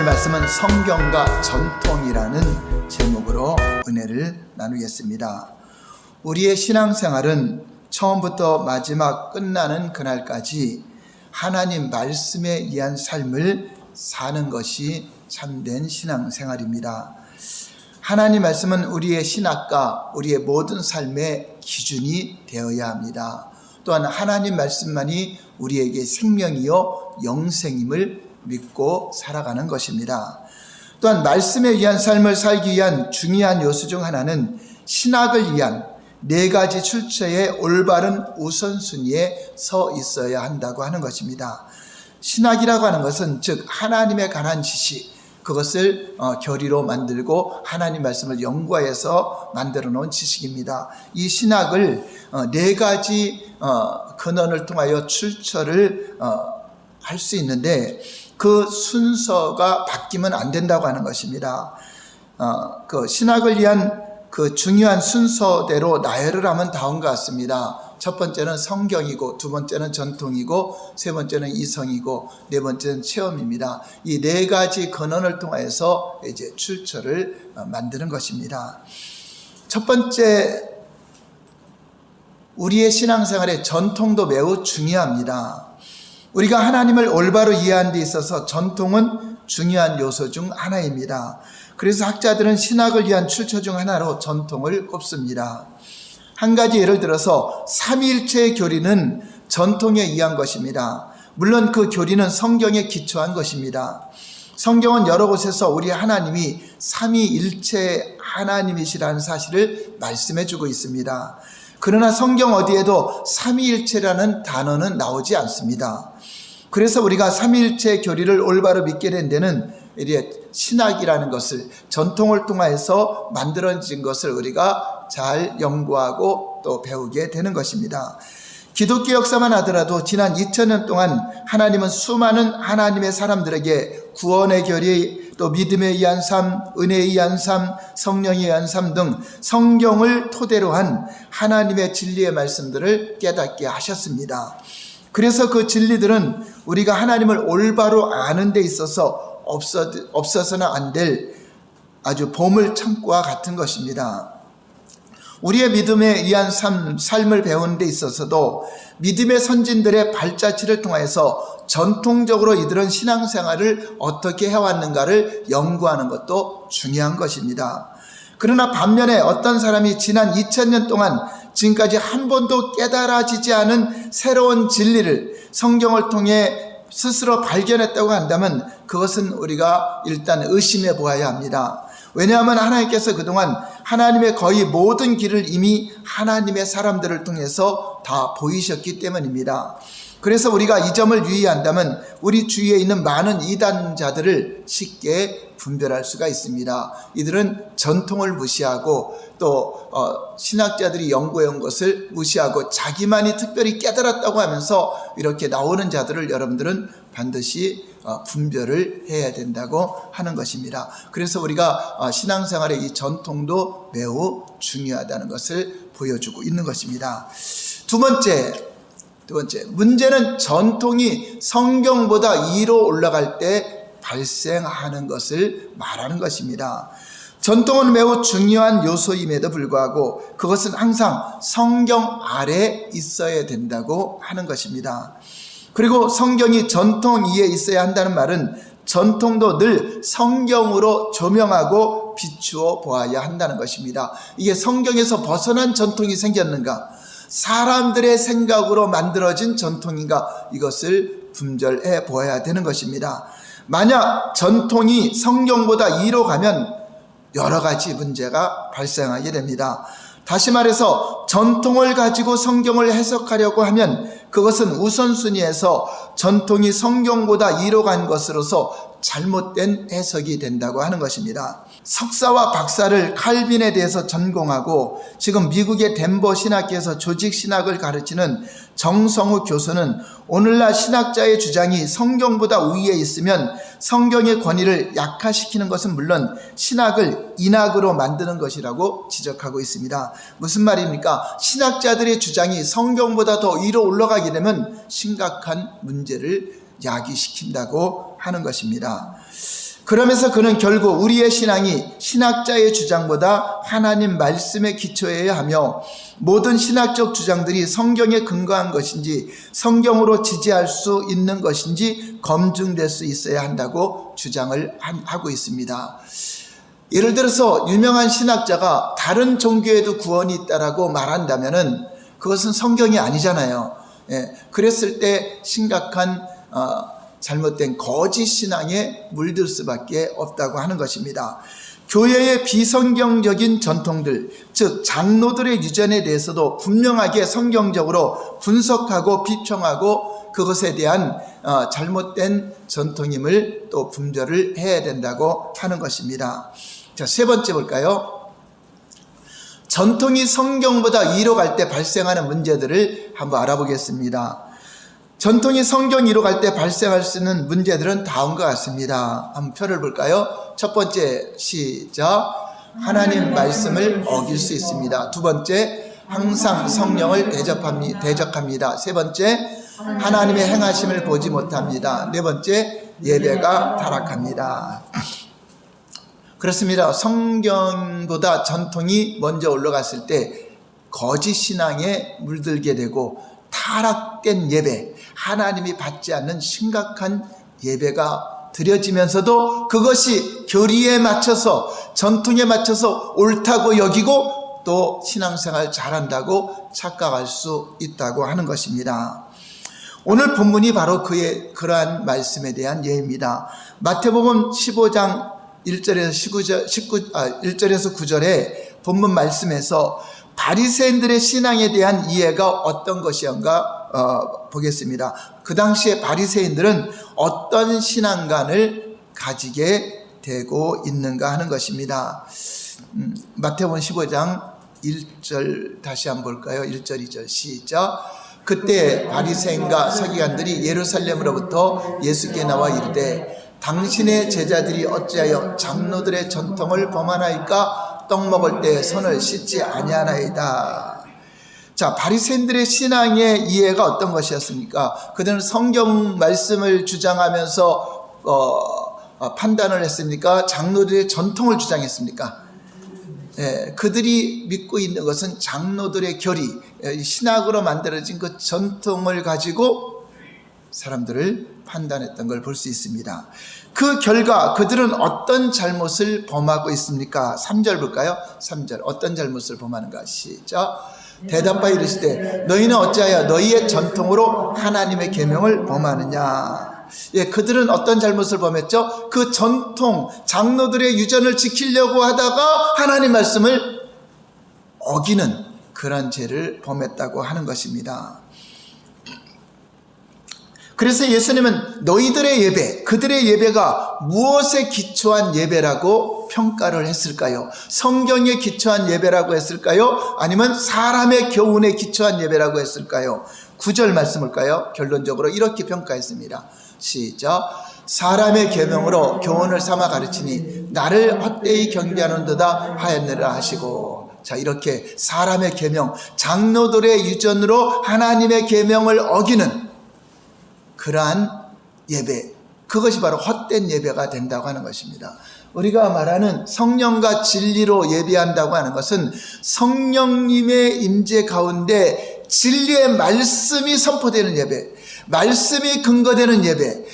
말씀은 성경과 전통이라는 제목으로 은혜를 나누겠습니다. 우리의 신앙생활은 처음부터 마지막 끝나는 그날까지 하나님 말씀에 의한 삶을 사는 것이 참된 신앙생활입니다. 하나님 말씀은 우리의 신학과 우리의 모든 삶의 기준이 되어야 합니다. 또한 하나님 말씀만이 우리에게 생명이요 영생임을 믿고 살아가는 것입니다. 또한 말씀에 의한 삶을 살기 위한 중요한 요소 중 하나는 신학을 위한 4가지 출처의 올바른 우선순위에 서 있어야 한다고 하는 것입니다. 신학이라고 하는 것은 즉 하나님에 관한 지식, 그것을 교리로 만들고 하나님 말씀을 연구해서 만들어 놓은 지식입니다. 이 신학을 4가지 근원을 통하여 출처를 할 수 있는데 그 순서가 바뀌면 안 된다고 하는 것입니다. 그 신학을 위한 그 중요한 순서대로 나열을 하면 다음과 같습니다. 첫 번째는 성경이고, 두 번째는 전통이고, 세 번째는 이성이고, 네 번째는 체험입니다. 이 4가지 근원을 통해서 이제 출처를 만드는 것입니다. 첫 번째, 우리의 신앙생활의 전통도 매우 중요합니다. 우리가 하나님을 올바로 이해하는 데 있어서 전통은 중요한 요소 중 하나입니다. 그래서 학자들은 신학을 위한 출처 중 하나로 전통을 꼽습니다. 한 가지 예를 들어서 삼위일체의 교리는 전통에 의한 것입니다. 물론 그 교리는 성경에 기초한 것입니다. 성경은 여러 곳에서 우리 하나님이 삼위일체 하나님이시라는 사실을 말씀해 주고 있습니다. 그러나 성경 어디에도 삼위일체라는 단어는 나오지 않습니다. 그래서 우리가 삼위일체 교리를 올바로 믿게 된 데는 신학이라는 것을, 전통을 통해서 만들어진 것을 우리가 잘 연구하고 또 배우게 되는 것입니다. 기독교 역사만 하더라도 지난 2000년 동안 하나님은 수많은 하나님의 사람들에게 구원의 교리, 또 믿음에 의한 삶, 은혜에 의한 삶, 성령에 의한 삶 등 성경을 토대로 한 하나님의 진리의 말씀들을 깨닫게 하셨습니다. 그래서 그 진리들은 우리가 하나님을 올바로 아는 데 있어서 없어서는 안 될 아주 보물 창고와 같은 것입니다. 우리의 믿음에 의한 삶을 배우는 데 있어서도 믿음의 선진들의 발자취를 통해서 전통적으로 이들은 신앙생활을 어떻게 해왔는가를 연구하는 것도 중요한 것입니다. 그러나 반면에 어떤 사람이 지난 2000년 동안 지금까지 한 번도 깨달아지지 않은 새로운 진리를 성경을 통해 스스로 발견했다고 한다면 그것은 우리가 일단 의심해 보아야 합니다. 왜냐하면 하나님께서 그동안 하나님의 거의 모든 길을 이미 하나님의 사람들을 통해서 다 보이셨기 때문입니다. 그래서 우리가 이 점을 유의한다면 우리 주위에 있는 많은 이단자들을 쉽게 분별할 수가 있습니다. 이들은 전통을 무시하고 또 신학자들이 연구해온 것을 무시하고 자기만이 특별히 깨달았다고 하면서 이렇게 나오는 자들을 여러분들은 반드시 분별을 해야 된다고 하는 것입니다. 그래서 우리가 신앙생활의 이 전통도 매우 중요하다는 것을 보여주고 있는 것입니다. 두 번째, 문제는 전통이 성경보다 위로 올라갈 때 발생하는 것을 말하는 것입니다. 전통은 매우 중요한 요소임에도 불구하고 그것은 항상 성경 아래에 있어야 된다고 하는 것입니다. 그리고 성경이 전통 위에 있어야 한다는 말은 전통도 늘 성경으로 조명하고 비추어 보아야 한다는 것입니다. 이게 성경에서 벗어난 전통이 생겼는가? 사람들의 생각으로 만들어진 전통인가? 이것을 분별해 보아야 되는 것입니다. 만약 전통이 성경보다 위로 가면 여러 가지 문제가 발생하게 됩니다. 다시 말해서 전통을 가지고 성경을 해석하려고 하면 그것은 우선순위에서 전통이 성경보다 위로 간 것으로서 잘못된 해석이 된다고 하는 것입니다. 석사와 박사를 칼빈에 대해서 전공하고 지금 미국의 덴버 신학교에서 조직신학을 가르치는 정성우 교수는 오늘날 신학자의 주장이 성경보다 위에 있으면 성경의 권위를 약화시키는 것은 물론 신학을 인학으로 만드는 것이라고 지적하고 있습니다. 무슨 말입니까? 신학자들의 주장이 성경보다 더 위로 올라가게 되면 심각한 문제를 야기시킨다고 하는 것입니다. 그러면서 그는 결국 우리의 신앙이 신학자의 주장보다 하나님 말씀에 기초해야 하며 모든 신학적 주장들이 성경에 근거한 것인지 성경으로 지지할 수 있는 것인지 검증될 수 있어야 한다고 주장을 하고 있습니다. 예를 들어서 유명한 신학자가 다른 종교에도 구원이 있다라고 말한다면은 그것은 성경이 아니잖아요. 그랬을 때 심각한 잘못된 거짓 신앙에 물들 수밖에 없다고 하는 것입니다. 교회의 비성경적인 전통들, 즉 장로들의 유전에 대해서도 분명하게 성경적으로 분석하고 비평하고 그것에 대한 잘못된 전통임을 또 분별을 해야 된다고 하는 것입니다. 자, 세 번째 볼까요? 전통이 성경보다 위로 갈 때 발생하는 문제들을 한번 알아보겠습니다. 전통이 성경 위로 갈 때 발생할 수 있는 문제들은 다음과 같습니다. 한번 표를 볼까요? 첫 번째, 시작. 하나님 말씀을 어길 수 있습니다. 두 번째, 항상 성령을 대적합니다. 세 번째, 하나님의 행하심을 보지 못합니다. 네 번째, 예배가 타락합니다. 그렇습니다. 성경보다 전통이 먼저 올라갔을 때 거짓 신앙에 물들게 되고 타락된 예배, 하나님이 받지 않는 심각한 예배가 드려지면서도 그것이 교리에 맞춰서 전통에 맞춰서 옳다고 여기고 또 신앙생활 잘한다고 착각할 수 있다고 하는 것입니다. 오늘 본문이 바로 그러한 말씀에 대한 예입니다. 마태복음 15장 1절에서 9절에 본문 말씀에서 바리새인들의 신앙에 대한 이해가 어떤 것이었는가 보겠습니다. 그 당시에 바리새인들은 어떤 신앙관을 가지게 되고 있는가 하는 것입니다. 마태복음 15장 1절 다시 한번 볼까요? 1절 2절 시작. 그때 바리새인과 서기관들이 예루살렘으로부터 예수께 나와 이르되 당신의 제자들이 어찌하여 장로들의 전통을 범하나이까? 떡 먹을 때 손을 씻지 아니하나이다. 자, 바리새인들의 신앙의 이해가 어떤 것이었습니까? 그들은 성경 말씀을 주장하면서 판단을 했습니까? 장로들의 전통을 주장했습니까? 그들이 믿고 있는 것은 장로들의 교리, 신학으로 만들어진 그 전통을 가지고 사람들을 판단했던 걸 볼 수 있습니다. 그 결과 그들은 어떤 잘못을 범하고 있습니까? 3절 볼까요? 3절 어떤 잘못을 범하는가? 시작. 대답하여 이르시되 너희는 어찌하여 너희의 전통으로 하나님의 계명을 범하느냐. 그들은 어떤 잘못을 범했죠? 그 전통, 장로들의 유전을 지키려고 하다가 하나님 말씀을 어기는 그런 죄를 범했다고 하는 것입니다. 그래서 예수님은 너희들의 예배, 그들의 예배가 무엇에 기초한 예배라고 평가를 했을까요? 성경에 기초한 예배라고 했을까요? 아니면 사람의 교훈에 기초한 예배라고 했을까요? 9절 말씀을까요? 결론적으로 이렇게 평가했습니다. 시작. 사람의 계명으로 교훈을 삼아 가르치니 나를 헛되이 경배하는도다 하였느라 하시고. 자, 이렇게 사람의 계명, 장로들의 유전으로 하나님의 계명을 어기는 그러한 예배, 그것이 바로 헛된 예배가 된다고 하는 것입니다. 우리가 말하는 성령과 진리로 예배한다고 하는 것은 성령님의 임재 가운데 진리의 말씀이 선포되는 예배, 말씀이 근거되는 예배,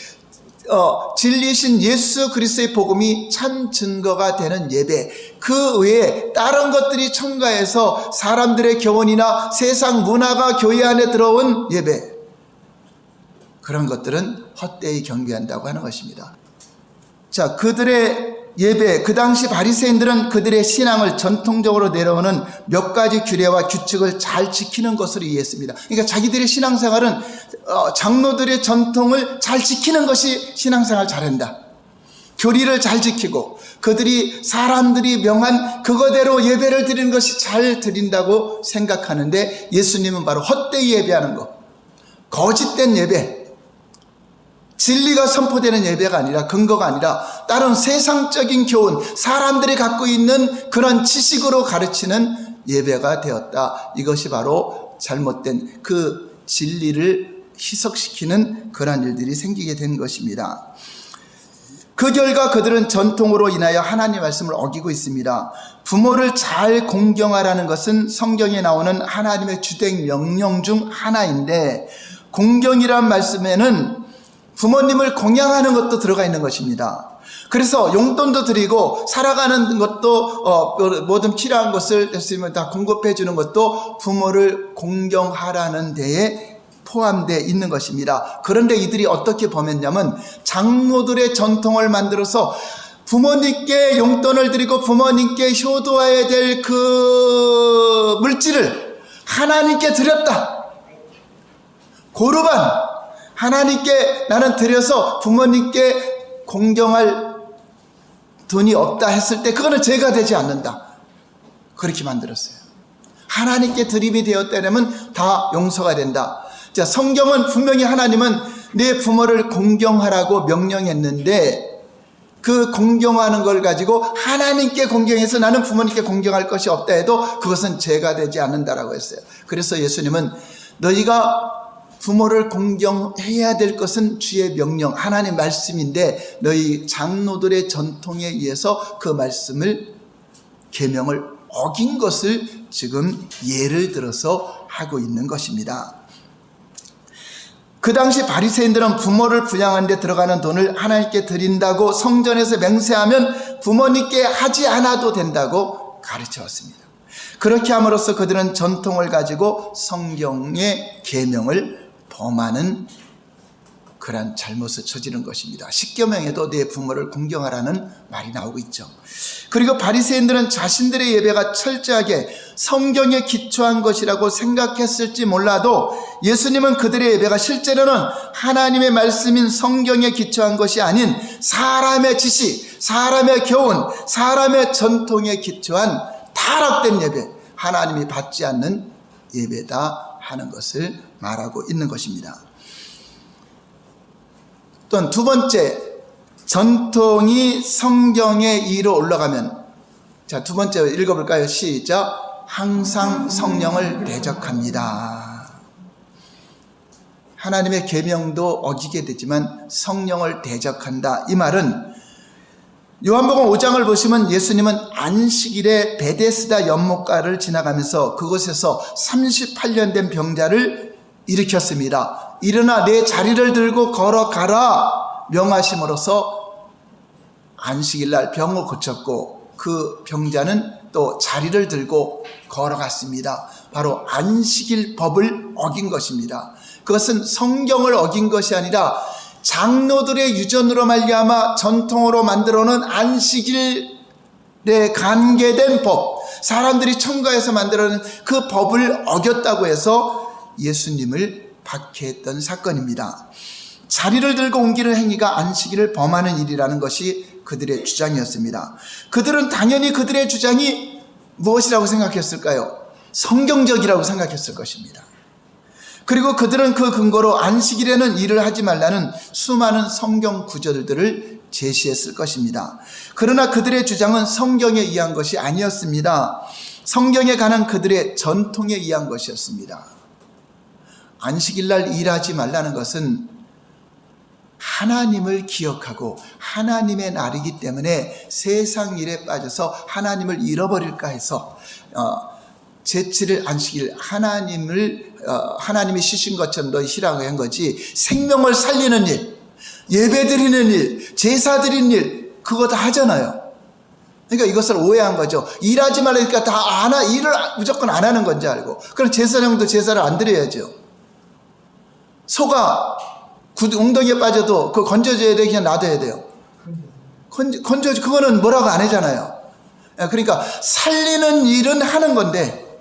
진리신 예수 그리스도의 복음이 참 증거가 되는 예배, 그 외에 다른 것들이 첨가해서 사람들의 교훈이나 세상 문화가 교회 안에 들어온 예배, 그런 것들은 헛되이 경배한다고 하는 것입니다. 자, 그들의 예배, 그 당시 바리새인들은 그들의 신앙을 전통적으로 내려오는 몇 가지 규례와 규칙을 잘 지키는 것으로 이해했습니다. 그러니까 자기들의 신앙생활은 장로들의 전통을 잘 지키는 것이 신앙생활 잘한다. 교리를 잘 지키고 그들이 사람들이 명한 그거대로 예배를 드리는 것이 잘 드린다고 생각하는데, 예수님은 바로 헛되이 예배하는 것, 거짓된 예배, 진리가 선포되는 예배가 아니라, 근거가 아니라 다른 세상적인 교훈, 사람들이 갖고 있는 그런 지식으로 가르치는 예배가 되었다. 이것이 바로 잘못된 그 진리를 희석시키는 그런 일들이 생기게 된 것입니다. 그 결과 그들은 전통으로 인하여 하나님의 말씀을 어기고 있습니다. 부모를 잘 공경하라는 것은 성경에 나오는 하나님의 주된 명령 중 하나인데, 공경이란 말씀에는 부모님을 공양하는 것도 들어가 있는 것입니다. 그래서 용돈도 드리고 살아가는 것도 모든 필요한 것을 했으면 다 공급해 주는 것도 부모를 공경하라는 데에 포함되어 있는 것입니다. 그런데 이들이 어떻게 범했냐면 장로들의 전통을 만들어서 부모님께 용돈을 드리고 부모님께 효도해야 될 그 물질을 하나님께 드렸다. 고르반 하나님께 나는 드려서 부모님께 공경할 돈이 없다 했을 때 그거는 죄가 되지 않는다. 그렇게 만들었어요. 하나님께 드림이 되었다면 다 용서가 된다. 자, 성경은 분명히 하나님은 내 부모를 공경하라고 명령했는데 그 공경하는 걸 가지고 하나님께 공경해서 나는 부모님께 공경할 것이 없다 해도 그것은 죄가 되지 않는다라고 했어요. 그래서 예수님은 너희가 부모를 공경해야 될 것은 주의 명령, 하나님의 말씀인데 너희 장로들의 전통에 의해서 그 말씀을 계명을 어긴 것을 지금 예를 들어서 하고 있는 것입니다. 그 당시 바리새인들은 부모를 부양하는 데 들어가는 돈을 하나님께 드린다고 성전에서 맹세하면 부모님께 하지 않아도 된다고 가르쳐왔습니다. 그렇게 함으로써 그들은 전통을 가지고 성경의 계명을 범하는 그런 잘못을 저지른 것입니다. 십계명에도 내 부모를 공경하라는 말이 나오고 있죠. 그리고 바리새인들은 자신들의 예배가 철저하게 성경에 기초한 것이라고 생각했을지 몰라도 예수님은 그들의 예배가 실제로는 하나님의 말씀인 성경에 기초한 것이 아닌 사람의 지식, 사람의 교훈, 사람의 전통에 기초한 타락된 예배, 하나님이 받지 않는 예배다 하는 것을 말하고 있는 것입니다. 또한 두 번째, 전통이 성경의 위로 올라가면, 자, 두 번째 읽어볼까요? 시작. 항상 성령을 대적합니다. 하나님의 계명도 어기게 되지만 성령을 대적한다. 이 말은 요한복음 5장을 보시면 예수님은 안식일에 베데스다 연못가를 지나가면서 그곳에서 38년 된 병자를 일으켰습니다. 일어나 내 자리를 들고 걸어가라 명하심으로써 안식일날 병을 고쳤고 그 병자는 또 자리를 들고 걸어갔습니다. 바로 안식일 법을 어긴 것입니다. 그것은 성경을 어긴 것이 아니라 장로들의 유전으로 말미암아 전통으로 만들어놓은 안식일에 관계된 법, 사람들이 첨가해서 만들어놓은 그 법을 어겼다고 해서 예수님을 박해했던 사건입니다. 자리를 들고 옮기는 행위가 안식일을 범하는 일이라는 것이 그들의 주장이었습니다. 그들은 당연히 그들의 주장이 무엇이라고 생각했을까요? 성경적이라고 생각했을 것입니다. 그리고 그들은 그 근거로 안식일에는 일을 하지 말라는 수많은 성경 구절들을 제시했을 것입니다. 그러나 그들의 주장은 성경에 의한 것이 아니었습니다. 성경에 관한 그들의 전통에 의한 것이었습니다. 안식일날 일하지 말라는 것은 하나님을 기억하고 하나님의 날이기 때문에 세상 일에 빠져서 하나님을 잃어버릴까 해서 제7일 안식일 하나님이 쉬신 것처럼 너희 쉬라고 한 거지, 생명을 살리는 일, 예배 드리는 일, 제사 드리는 일 그거 다 하잖아요. 그러니까 이것을 오해한 거죠. 일하지 말라니까 다 일을 무조건 안 하는 건지 알고, 그럼 제사장도 제사를 안 드려야죠. 소가 웅덩이에 빠져도 그거 건져줘야 돼, 그냥 놔둬야 돼요? 건져줘, 그거는 뭐라고 안 하잖아요. 그러니까 살리는 일은 하는 건데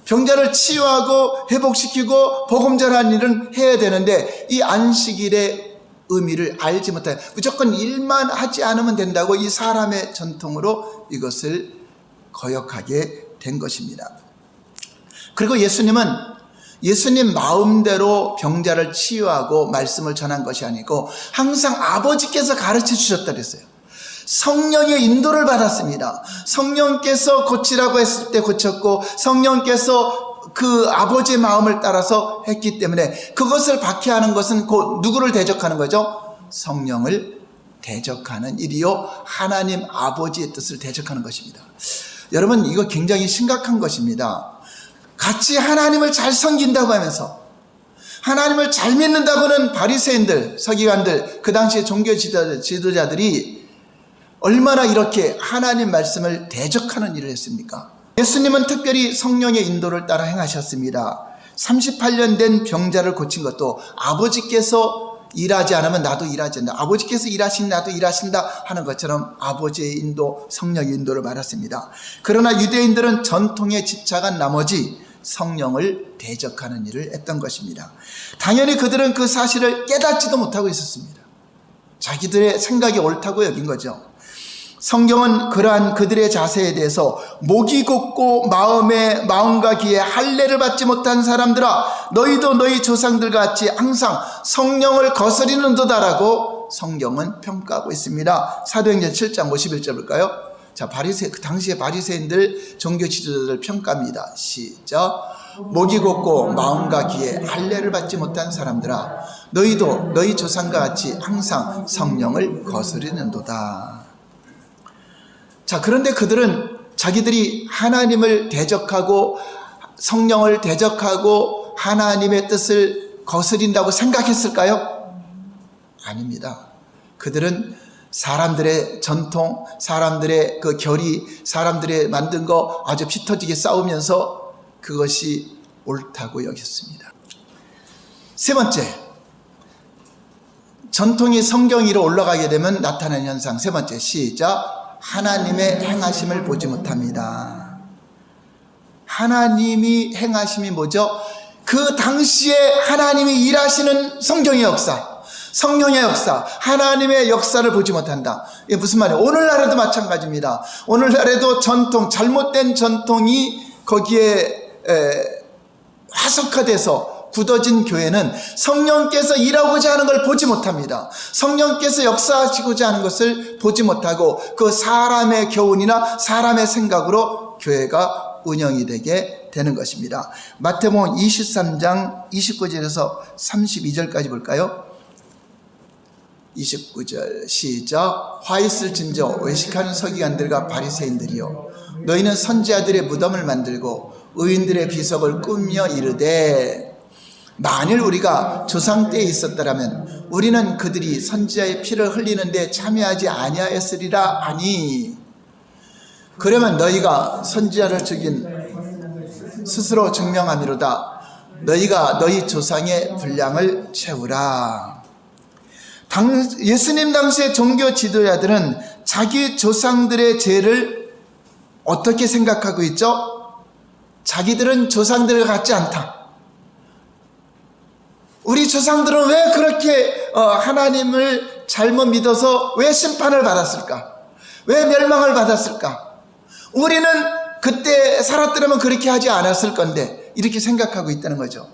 병자를 치유하고 회복시키고 복음 전하는 일은 해야 되는데 이 안식일의 의미를 알지 못해 무조건 일만 하지 않으면 된다고 이 사람의 전통으로 이것을 거역하게 된 것입니다. 그리고 예수님 마음대로 병자를 치유하고 말씀을 전한 것이 아니고 항상 아버지께서 가르쳐 주셨다 그랬어요. 성령의 인도를 받았습니다. 성령께서 고치라고 했을 때 고쳤고 성령께서 그 아버지의 마음을 따라서 했기 때문에 그것을 박해하는 것은 곧 누구를 대적하는 거죠? 성령을 대적하는 일이요 하나님 아버지의 뜻을 대적하는 것입니다. 여러분, 이거 굉장히 심각한 것입니다. 같이 하나님을 잘 섬긴다고 하면서 하나님을 잘 믿는다고는 바리새인들, 서기관들, 그 당시의 종교 지도자들이 얼마나 이렇게 하나님 말씀을 대적하는 일을 했습니까? 예수님은 특별히 성령의 인도를 따라 행하셨습니다. 38년 된 병자를 고친 것도 아버지께서 일하지 않으면 나도 일하지 않는다. 아버지께서 일하신 나도 일하신다 하는 것처럼 아버지의 인도, 성령의 인도를 받았습니다. 그러나 유대인들은 전통에 집착한 나머지 성령을 대적하는 일을 했던 것입니다. 당연히 그들은 그 사실을 깨닫지도 못하고 있었습니다. 자기들의 생각이 옳다고 여긴 거죠. 성경은 그러한 그들의 자세에 대해서 목이 곧고 마음과 귀에 할례를 받지 못한 사람들아, 너희도 너희 조상들과 같이 항상 성령을 거스리는도다라고 성경은 평가하고 있습니다. 사도행전 7장 51절 볼까요? 자, 그 당시에 바리새인들 종교 지도자들 평가입니다. 시작. 목이 곧고 마음과 귀에 할례를 받지 못한 사람들아, 너희도 너희 조상과 같이 항상 성령을 거스리는도다. 자, 그런데 그들은 자기들이 하나님을 대적하고 성령을 대적하고 하나님의 뜻을 거스린다고 생각했을까요? 아닙니다. 그들은 사람들의 전통, 사람들의 그 결의, 사람들의 만든 거 아주 피 터지게 싸우면서 그것이 옳다고 여겼습니다. 세 번째, 전통이 성경 위로 올라가게 되면 나타나는 현상. 세 번째, 시작. 하나님의 행하심을 보지 못합니다. 하나님이 행하심이 뭐죠? 그 당시에 하나님이 일하시는 성경의 역사, 성령의 역사, 하나님의 역사를 보지 못한다. 이게 무슨 말이에요? 오늘날에도 마찬가지입니다. 오늘날에도 전통, 잘못된 전통이 거기에 화석화돼서 굳어진 교회는 성령께서 일하고자 하는 걸 보지 못합니다. 성령께서 역사하시고자 하는 것을 보지 못하고 그 사람의 교훈이나 사람의 생각으로 교회가 운영이 되게 되는 것입니다. 마태복음 23장 29절에서 32절까지 볼까요? 29절 시작. 화 있을진저 외식하는 서기관들과 바리새인들이여, 너희는 선지자들의 무덤을 만들고 의인들의 비석을 꾸며 이르되, 만일 우리가 조상 때에 있었더라면 우리는 그들이 선지자의 피를 흘리는데 참여하지 아니하였으리라 하니, 그러면 너희가 선지자를 죽인 스스로 증명함이로다. 너희가 너희 조상의 분량을 채우라. 예수님 당시의 종교 지도자들은 자기 조상들의 죄를 어떻게 생각하고 있죠? 자기들은 조상들과 같지 않다. 우리 조상들은 왜 그렇게 하나님을 잘못 믿어서 왜 심판을 받았을까? 왜 멸망을 받았을까? 우리는 그때 살았더라면 그렇게 하지 않았을 건데, 이렇게 생각하고 있다는 거죠.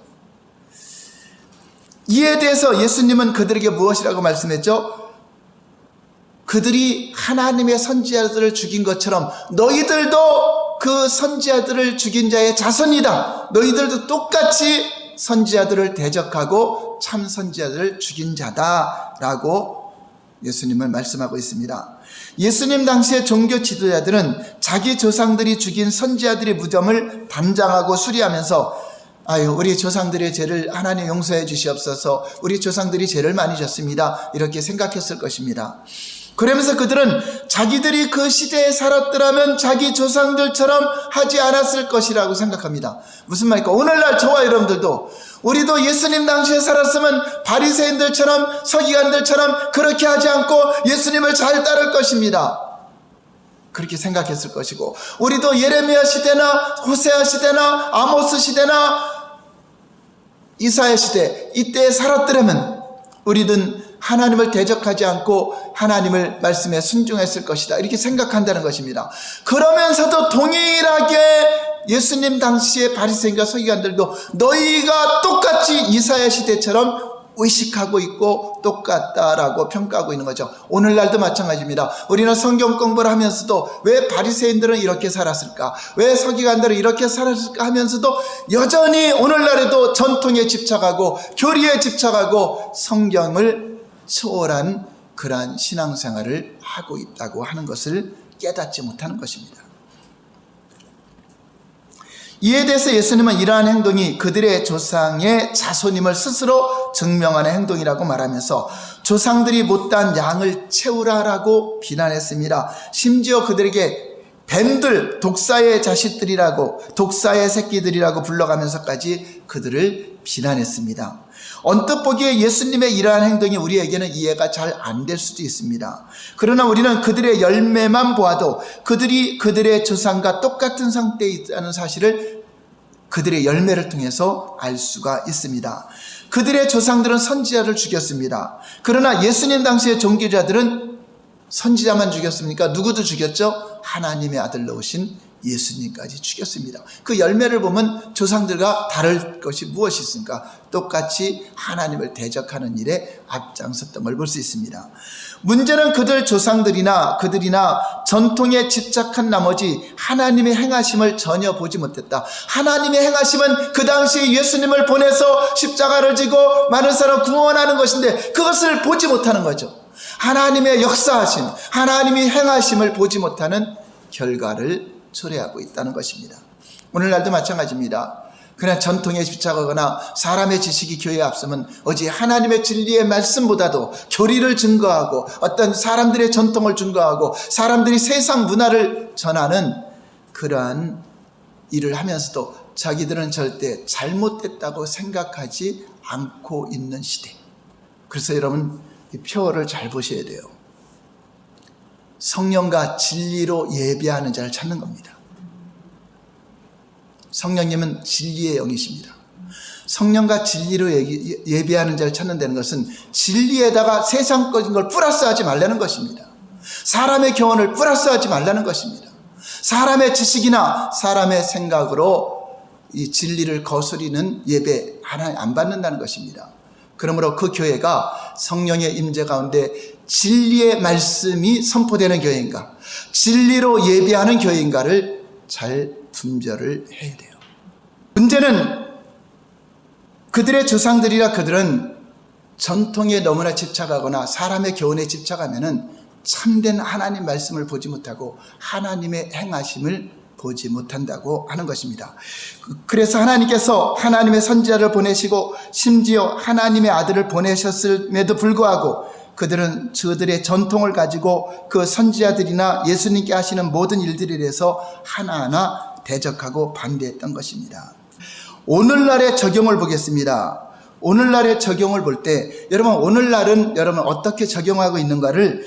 이에 대해서 예수님은 그들에게 무엇이라고 말씀했죠? 그들이 하나님의 선지자들을 죽인 것처럼 너희들도 그 선지자들을 죽인 자의 자손이다. 너희들도 똑같이 선지자들을 대적하고 참 선지자들을 죽인 자다라고 예수님은 말씀하고 있습니다. 예수님 당시의 종교 지도자들은 자기 조상들이 죽인 선지자들의 무덤을 담장하고 수리하면서, 아유, 우리 조상들의 죄를 하나님 용서해 주시옵소서, 우리 조상들이 죄를 많이 졌습니다, 이렇게 생각했을 것입니다. 그러면서 그들은 자기들이 그 시대에 살았더라면 자기 조상들처럼 하지 않았을 것이라고 생각합니다. 무슨 말입니까? 오늘날 저와 여러분들도, 우리도 예수님 당시에 살았으면 바리새인들처럼 서기관들처럼 그렇게 하지 않고 예수님을 잘 따를 것입니다. 그렇게 생각했을 것이고, 우리도 예레미야 시대나 호세아 시대나 아모스 시대나 이사야 시대, 이때에 살았더라면 우리는 하나님을 대적하지 않고 하나님을 말씀에 순종했을 것이다, 이렇게 생각한다는 것입니다. 그러면서도 동일하게 예수님 당시의 바리새인과 서기관들도 너희가 똑같이 이사야 시대처럼 의식하고 있고 똑같다라고 평가하고 있는 거죠. 오늘날도 마찬가지입니다. 우리는 성경 공부를 하면서도 왜 바리새인들은 이렇게 살았을까, 왜 서기관들은 이렇게 살았을까 하면서도 여전히 오늘날에도 전통에 집착하고 교리에 집착하고 성경을 초월한 그러한 신앙생활을 하고 있다고 하는 것을 깨닫지 못하는 것입니다. 이에 대해서 예수님은 이러한 행동이 그들의 조상의 자손임을 스스로 증명하는 행동이라고 말하면서 조상들이 못다한 양을 채우라라고 비난했습니다. 심지어 그들에게 뱀들, 독사의 자식들이라고, 독사의 새끼들이라고 불러가면서까지 그들을 비난했습니다. 언뜻 보기에 예수님의 이러한 행동이 우리에게는 이해가 잘 안 될 수도 있습니다. 그러나 우리는 그들의 열매만 보아도 그들이 그들의 조상과 똑같은 상태에 있다는 사실을 그들의 열매를 통해서 알 수가 있습니다. 그들의 조상들은 선지자를 죽였습니다. 그러나 예수님 당시의 종교자들은 선지자만 죽였습니까? 누구도 죽였죠? 하나님의 아들로 오신 예수님까지 죽였습니다. 그 열매를 보면 조상들과 다를 것이 무엇이 있습니까? 똑같이 하나님을 대적하는 일에 앞장섰던 걸 볼 수 있습니다. 문제는 그들 조상들이나 그들이나 전통에 집착한 나머지 하나님의 행하심을 전혀 보지 못했다. 하나님의 행하심은 그 당시에 예수님을 보내서 십자가를 지고 많은 사람을 구원하는 것인데 그것을 보지 못하는 거죠. 하나님의 역사하심, 하나님이 행하심을 보지 못하는 결과를 초래하고 있다는 것입니다. 오늘날도 마찬가지입니다. 그냥 전통에 집착하거나 사람의 지식이 교회에 앞서면 오직 하나님의 진리의 말씀보다도 교리를 증거하고 어떤 사람들의 전통을 증거하고 사람들이 세상 문화를 전하는 그러한 일을 하면서도 자기들은 절대 잘못됐다고 생각하지 않고 있는 시대. 그래서 여러분 이 표어를 잘 보셔야 돼요. 성령과 진리로 예배하는 자를 찾는 겁니다. 성령님은 진리의 영이십니다. 성령과 진리로 예배하는 자를 찾는다는 것은 진리에다가 세상적인 걸 플러스하지 말라는 것입니다. 사람의 교훈을 플러스하지 말라는 것입니다. 사람의 지식이나 사람의 생각으로 이 진리를 거스리는 예배 하나 안 받는다는 것입니다. 그러므로 그 교회가 성령의 임재 가운데 진리의 말씀이 선포되는 교회인가, 진리로 예배하는 교회인가를 잘 분별을 해야 돼요. 문제는 그들의 조상들이라 그들은 전통에 너무나 집착하거나 사람의 교훈에 집착하면은 참된 하나님 말씀을 보지 못하고 하나님의 행하심을 보지 못한다고 하는 것입니다. 그래서 하나님께서 하나님의 선지자를 보내시고 심지어 하나님의 아들을 보내셨음에도 불구하고 그들은 저들의 전통을 가지고 그 선지자들이나 예수님께 하시는 모든 일들에 대해서 하나하나 대적하고 반대했던 것입니다. 오늘날의 적용을 보겠습니다. 오늘날의 적용을 볼 때 여러분 오늘날은 여러분 어떻게 적용하고 있는가를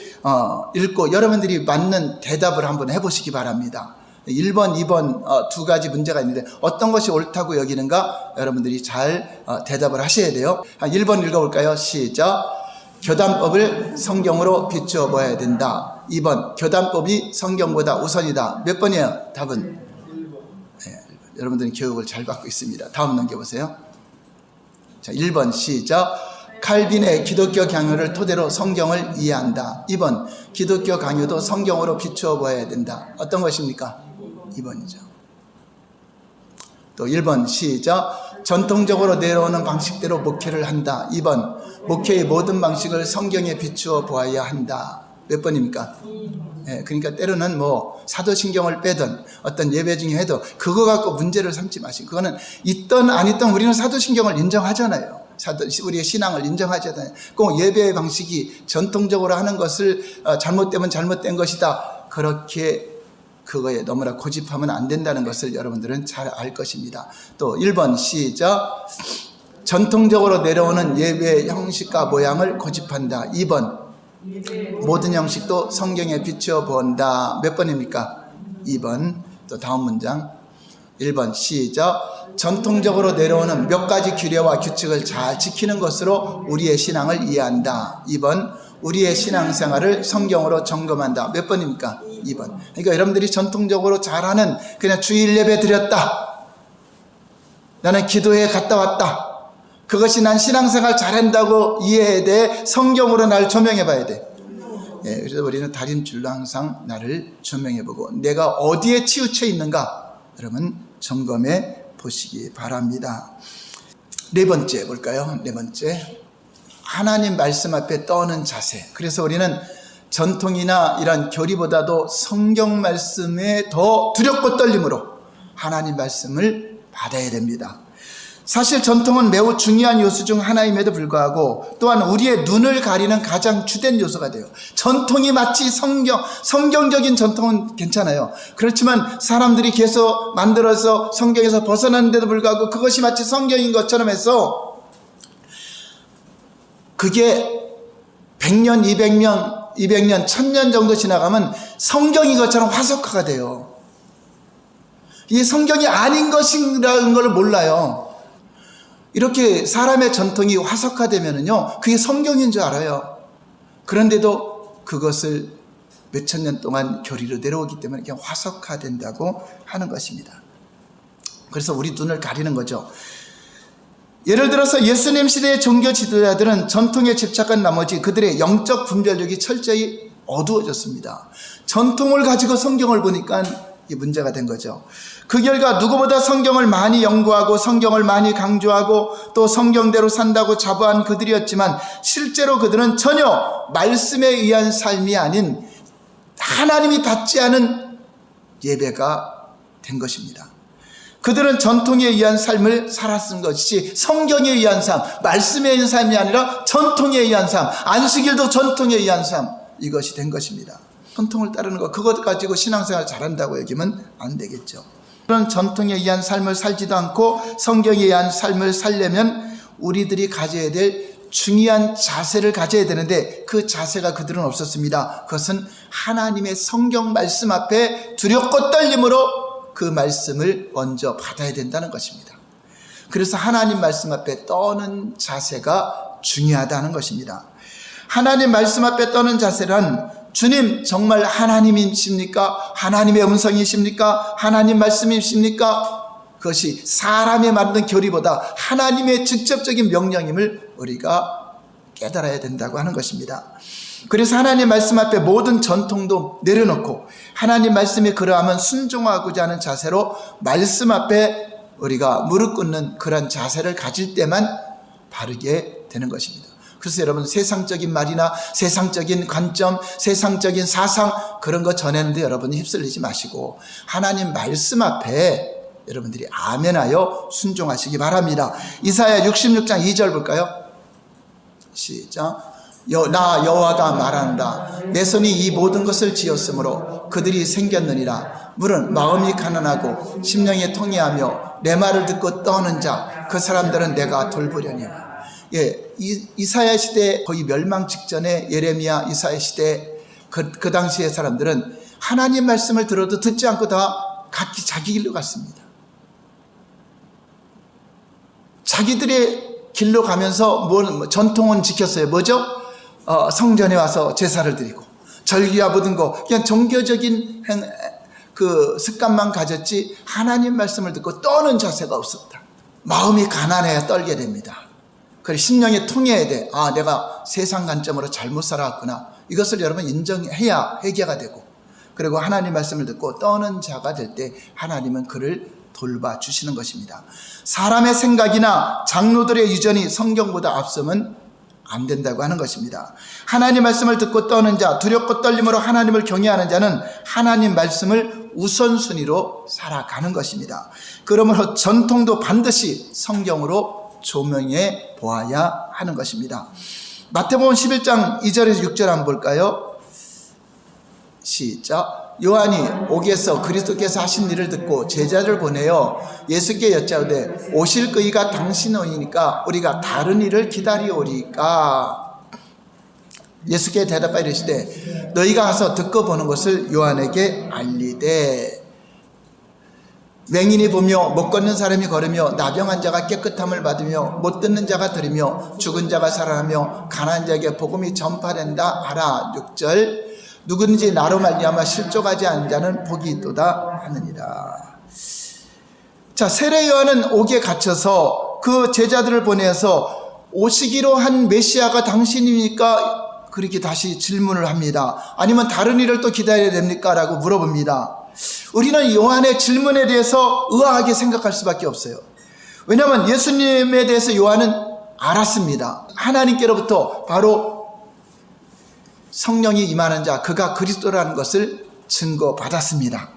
읽고 여러분들이 맞는 대답을 한번 해보시기 바랍니다. 1번, 2번 두 가지 문제가 있는데 어떤 것이 옳다고 여기는가 여러분들이 잘 대답을 하셔야 돼요. 1번 읽어볼까요? 시작. 교단법을 성경으로 비추어 보아야 된다. 2번 교단법이 성경보다 우선이다. 몇 번이에요? 답은? 네, 여러분들은 교육을 잘 받고 있습니다. 다음 넘겨보세요. 자, 1번 시작. 칼빈의 기독교 강요를 토대로 성경을 이해한다. 2번 기독교 강요도 성경으로 비추어 보아야 된다. 어떤 것입니까? 2번이죠. 또 1번 시작. 전통적으로 내려오는 방식대로 목회를 한다. 2번 목회의 모든 방식을 성경에 비추어 보아야 한다. 몇 번입니까? 네, 그러니까 때로는 뭐 사도신경을 빼든 어떤 예배 중에 해도 그거 갖고 문제를 삼지 마시고 그거는 있던 안 있던 우리는 사도신경을 인정하잖아요. 우리의 신앙을 인정하잖아요. 꼭 예배의 방식이 전통적으로 하는 것을 잘못되면 잘못된 것이다. 그렇게 그거에 너무나 고집하면 안 된다는 것을 여러분들은 잘 알 것입니다. 또 1번 시작. 전통적으로 내려오는 예배의 형식과 모양을 고집한다. 2번 모든 형식도 성경에 비추어 본다. 몇 번입니까? 2번. 또 다음 문장 1번 시작. 전통적으로 내려오는 몇 가지 규례와 규칙을 잘 지키는 것으로 우리의 신앙을 이해한다. 2번 우리의 신앙생활을 성경으로 점검한다. 몇 번입니까? 2번. 그러니까 여러분들이 전통적으로 잘하는 그냥 주일 예배 드렸다. 나는 기도회에 갔다 왔다. 그것이 난 신앙생활 잘한다고 이해해야 돼. 성경으로 나를 조명해 봐야 돼. 예, 그래서 우리는 다림줄로 항상 나를 조명해 보고 내가 어디에 치우쳐 있는가 여러분 점검해 보시기 바랍니다. 네 번째 볼까요? 네 번째. 하나님 말씀 앞에 떠는 자세. 그래서 우리는 전통이나 이런 교리보다도 성경 말씀에 더 두렵고 떨림으로 하나님 말씀을 받아야 됩니다. 사실 전통은 매우 중요한 요소 중 하나임에도 불구하고 또한 우리의 눈을 가리는 가장 주된 요소가 돼요. 전통이 마치 성경적인 전통은 괜찮아요. 그렇지만 사람들이 계속 만들어서 성경에서 벗어났는데도 불구하고 그것이 마치 성경인 것처럼 해서 그게 100년, 200년, 1000년 정도 지나가면 성경인 것처럼 화석화가 돼요. 이게 성경이 아닌 것이라는 걸 몰라요. 이렇게 사람의 전통이 화석화되면요, 그게 성경인 줄 알아요. 그런데도 그것을 몇천 년 동안 교리로 내려오기 때문에 그냥 화석화된다고 하는 것입니다. 그래서 우리 눈을 가리는 거죠. 예를 들어서 예수님 시대의 종교 지도자들은 전통에 집착한 나머지 그들의 영적 분별력이 철저히 어두워졌습니다. 전통을 가지고 성경을 보니까 이 문제가 된 거죠. 그 결과 누구보다 성경을 많이 연구하고 성경을 많이 강조하고 또 성경대로 산다고 자부한 그들이었지만 실제로 그들은 전혀 말씀에 의한 삶이 아닌 하나님이 받지 않은 예배가 된 것입니다. 그들은 전통에 의한 삶을 살았은 것이 성경에 의한 삶, 말씀에 의한 삶이 아니라 전통에 의한 삶, 안식일도 전통에 의한 삶, 이것이 된 것입니다. 전통을 따르는 것, 그것 가지고 신앙생활 잘한다고 여기면 안 되겠죠. 그런 전통에 의한 삶을 살지도 않고 성경에 의한 삶을 살려면 우리들이 가져야 될 중요한 자세를 가져야 되는데 그 자세가 그들은 없었습니다. 그것은 하나님의 성경 말씀 앞에 두렵고 떨림으로 그 말씀을 먼저 받아야 된다는 것입니다. 그래서 하나님 말씀 앞에 떠는 자세가 중요하다는 것입니다. 하나님 말씀 앞에 떠는 자세란 주님 정말 하나님이십니까? 하나님의 음성이십니까? 하나님 말씀이십니까? 그것이 사람이 만든 교리보다 하나님의 직접적인 명령임을 우리가 깨달아야 된다고 하는 것입니다. 그래서 하나님 말씀 앞에 모든 전통도 내려놓고 하나님 말씀이 그러하면 순종하고자 하는 자세로 말씀 앞에 우리가 무릎 꿇는 그런 자세를 가질 때만 바르게 되는 것입니다. 그래서 여러분 세상적인 말이나 세상적인 관점, 세상적인 사상 그런 거 전했는데 여러분이 휩쓸리지 마시고 하나님 말씀 앞에 여러분들이 아멘하여 순종하시기 바랍니다. 이사야 66장 2절 볼까요? 시작. 나 여호와가 말한다. 내 손이 이 모든 것을 지었으므로 그들이 생겼느니라. 물은 마음이 가난하고 심령이 통해하며 내 말을 듣고 떠는 자 그 사람들은 내가 돌보려니와. 이사야 시대 거의 멸망 직전에 예레미야 이사야 시대 그 당시의 사람들은 하나님 말씀을 들어도 듣지 않고 다 각기 자기 길로 갔습니다. 자기들의 길로 가면서 전통은 지켰어요. 뭐죠? 성전에 와서 제사를 드리고 절기와 모든 거 그냥 종교적인 그 습관만 가졌지 하나님 말씀을 듣고 떠는 자세가 없었다. 마음이 가난해야 떨게 됩니다. 그리고 심령이 통해야 돼. 아, 내가 세상 관점으로 잘못 살아왔구나. 이것을 여러분 인정해야 회개가 되고 그리고 하나님 말씀을 듣고 떠는 자가 될 때 하나님은 그를 돌봐주시는 것입니다. 사람의 생각이나 장로들의 유전이 성경보다 앞서면 안 된다고 하는 것입니다. 하나님 말씀을 듣고 떠는 자, 두렵고 떨림으로 하나님을 경외하는 자는 하나님 말씀을 우선순위로 살아가는 것입니다. 그러므로 전통도 반드시 성경으로 조명해 보아야 하는 것입니다. 마태복음 11장 2절에서 6절 한번 볼까요? 시작. 요한이 옥에서 그리스도께서 하신 일을 듣고 제자를 보내어 예수께 여짜오되 오실 그이가 당신이니까 우리가 다른 일을 기다리오리까. 예수께 대답하여 이르시되 너희가 가서 듣고 보는 것을 요한에게 알리되 맹인이 보며 못 걷는 사람이 걸으며 나병한 자가 깨끗함을 받으며 못 듣는 자가 들으며 죽은 자가 살아나며 가난한 자에게 복음이 전파된다 하라. 6절. 누구든지 나로 말미암아 실족하지 않은 자는 복이 있도다 하느니라. 자, 세례 요한은 옥에 갇혀서 그 제자들을 보내서 오시기로 한 메시아가 당신입니까? 그렇게 다시 질문을 합니다. 아니면 다른 일을 또 기다려야 됩니까? 라고 물어봅니다. 우리는 요한의 질문에 대해서 의아하게 생각할 수밖에 없어요. 왜냐하면 예수님에 대해서 요한은 알았습니다. 하나님께로부터 바로 성령이 임하는 자, 그가 그리스도라는 것을 증거받았습니다.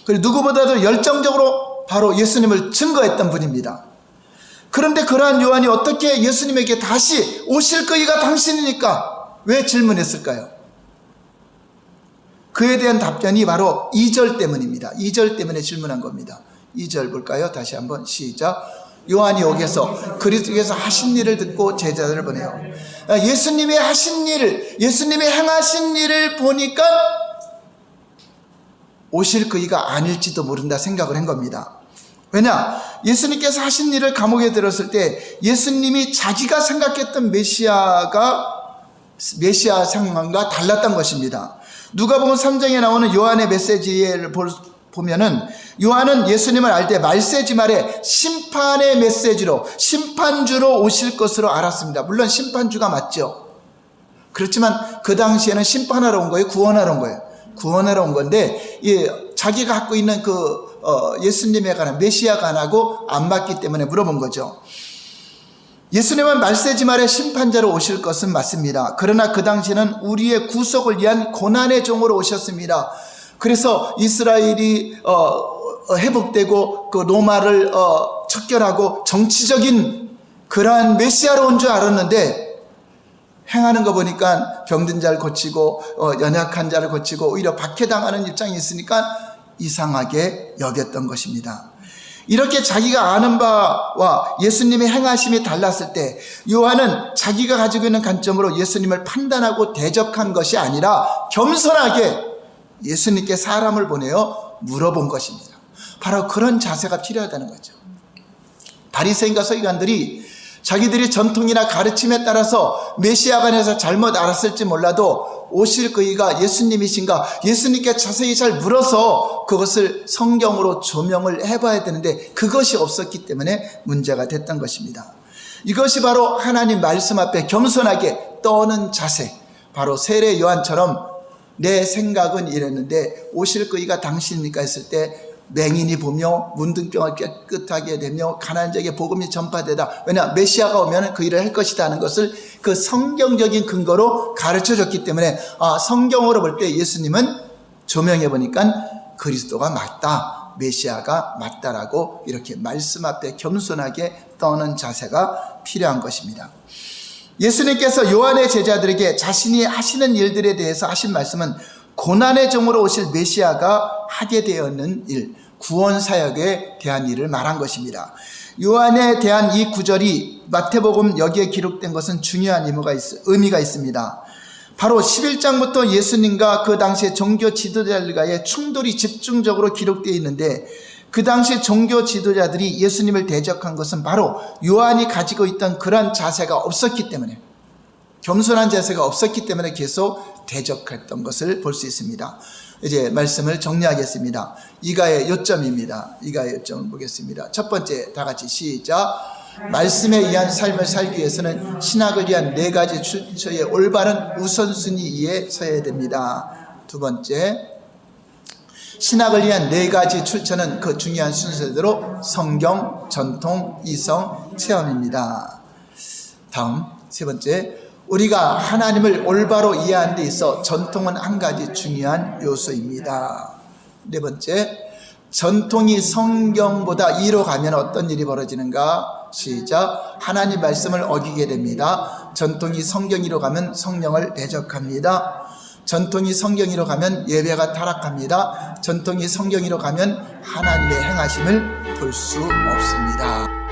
그리고 누구보다도 열정적으로 바로 예수님을 증거했던 분입니다. 그런데 그러한 요한이 어떻게 예수님에게 다시 오실 거이가 당신이니까 왜 질문했을까요? 그에 대한 답변이 바로 2절 때문입니다. 2절 때문에 질문한 겁니다. 2절 볼까요? 다시 한번 시작. 요한이 여기서 그리스도께서 하신 일을 듣고 제자들을 보내요. 예수님이 하신 일을, 예수님이 행하신 일을 보니까 오실 그이가 아닐지도 모른다 생각을 한 겁니다. 왜냐? 예수님께서 하신 일을 감옥에 들었을 때 예수님이 자기가 생각했던 메시아 상황과 달랐던 것입니다. 누가복음 3장에 나오는 요한의 메시지를 보면은 요한은 예수님을 알 때 말세지 말에 심판의 메시지로, 심판주로 오실 것으로 알았습니다. 물론 심판주가 맞죠. 그렇지만 그 당시에는 심판하러 온 거예요? 구원하러 온 거예요? 구원하러 온 건데, 자기가 갖고 있는 예수님에 관한 메시아가 안 하고 안 맞기 때문에 물어본 거죠. 예수님은 말세지 말에 심판자로 오실 것은 맞습니다. 그러나 그 당시에는 우리의 구속을 위한 고난의 종으로 오셨습니다. 그래서 이스라엘이 회복되고 그 로마를 척결하고 정치적인 그러한 메시아로 온 줄 알았는데, 행하는 거 보니까 병든 자를 고치고 연약한 자를 고치고 오히려 박해당하는 입장이 있으니까 이상하게 여겼던 것입니다. 이렇게 자기가 아는 바와 예수님의 행하심이 달랐을 때 요한은 자기가 가지고 있는 관점으로 예수님을 판단하고 대적한 것이 아니라 겸손하게 예수님께 사람을 보내어 물어본 것입니다. 바로 그런 자세가 필요하다는 거죠. 바리새인과 서기관들이 자기들이 전통이나 가르침에 따라서 메시아가 안에서 잘못 알았을지 몰라도 오실 그이가 예수님이신가, 예수님께 자세히 잘 물어서 그것을 성경으로 조명을 해봐야 되는데 그것이 없었기 때문에 문제가 됐던 것입니다. 이것이 바로 하나님 말씀 앞에 겸손하게 떠는 자세, 바로 세례 요한처럼 내 생각은 이랬는데 오실 그이가 당신이니까 했을 때 맹인이 보며 문둥병을 깨끗하게 되며 가난한 자에게 복음이 전파되다. 왜냐? 메시아가 오면 그 일을 할 것이다 하는 것을 그 성경적인 근거로 가르쳐줬기 때문에 성경으로 볼 때 예수님은 조명해 보니까 그리스도가 맞다, 메시아가 맞다라고 이렇게 말씀 앞에 겸손하게 떠는 자세가 필요한 것입니다. 예수님께서 요한의 제자들에게 자신이 하시는 일들에 대해서 하신 말씀은 고난의 종으로 오실 메시아가 하게 되었는 일, 구원 사역에 대한 일을 말한 것입니다. 요한에 대한 이 구절이 마태복음 여기에 기록된 것은 중요한 의미가 있습니다. 바로 11장부터 예수님과 그 당시의 종교 지도자들과의 충돌이 집중적으로 기록되어 있는데, 그 당시 종교 지도자들이 예수님을 대적한 것은 바로 요한이 가지고 있던 그런 자세가 없었기 때문에, 겸손한 자세가 없었기 때문에 계속 대적했던 것을 볼 수 있습니다. 이제 말씀을 정리하겠습니다. 이가의 요점입니다. 이가의 요점을 보겠습니다. 첫 번째, 다 같이 시작. 말씀에 의한 삶을 살기 위해서는 신학을 위한 4가지 출처의 올바른 우선순위에 서야 됩니다. 두 번째, 신학을 위한 4가지 출처는 그 중요한 순서대로 성경, 전통, 이성, 체험입니다. 다음, 세 번째, 우리가 하나님을 올바로 이해하는 데 있어 전통은 한 가지 중요한 요소입니다. 네 번째, 전통이 성경보다 이로 가면 어떤 일이 벌어지는가? 시작. 하나님 말씀을 어기게 됩니다. 전통이 성경이로 가면 성령을 대적합니다. 전통이 성경이로 가면 예배가 타락합니다. 전통이 성경이로 가면 하나님의 행하심을 볼 수 없습니다.